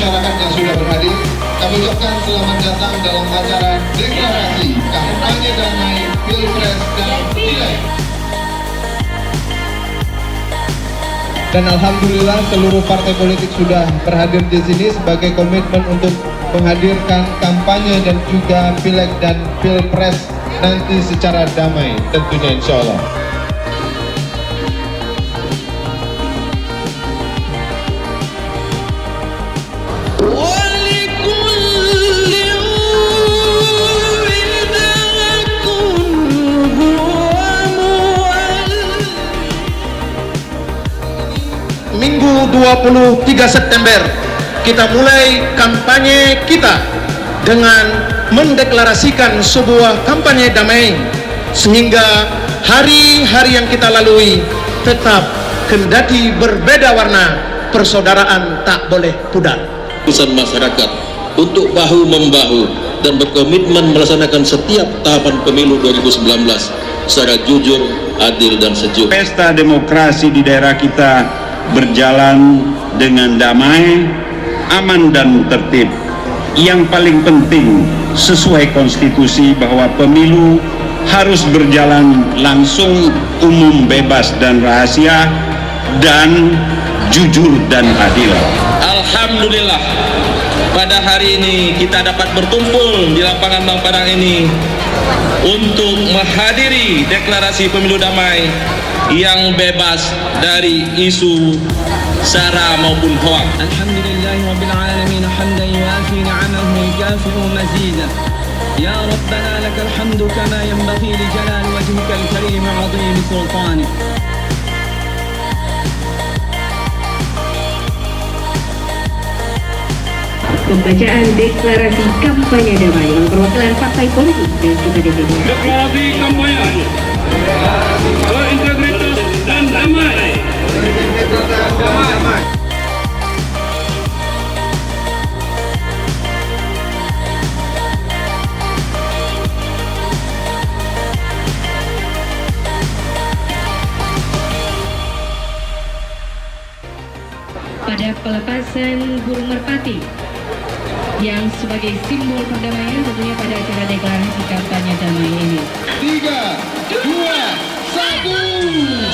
masyarakat yang sudah berhadir, kami ucapkan selamat datang dalam acara deklarasi kampanye damai Pilpres dan Pileg. Dan alhamdulillah seluruh partai politik sudah berhadir di sini sebagai komitmen untuk menghadirkan kampanye dan juga Pileg dan Pilpres nanti secara damai tentunya insya Allah. Minggu 23 September kita mulai kampanye kita dengan mendeklarasikan sebuah kampanye damai, sehingga hari-hari yang kita lalui tetap kendati berbeda warna, persaudaraan tak boleh pudar. Urusan masyarakat untuk bahu-membahu dan berkomitmen melaksanakan setiap tahapan pemilu 2019 secara jujur, adil, dan sejuk. Pesta demokrasi di daerah kita berjalan dengan damai, aman, dan tertib. Yang paling penting sesuai konstitusi bahwa pemilu harus berjalan langsung, umum, bebas, dan rahasia, dan jujur dan adil. Alhamdulillah, pada hari ini kita dapat berkumpul di lapangan Bang Padang ini untuk menghadiri deklarasi pemilu damai yang bebas dari isu sara maupun hoak. Alhamdulillahi rabbil alamin hamdan yuafi ni'amahu yukafi'u mazidah. Ya Rabbana lakal hamdu kama yanbaghi li jalali wajhikal karim 'azim sultanik. Pembacaan deklarasi kampanye damai oleh perwakilan partai politik dan juga DPD. Deklarasi kampanye berintegritas dan damai. Pada pelepasan burung merpati yang sebagai simbol perdamaian tentunya pada acara deklarasi kampanye damai ini. 3, 2, 1.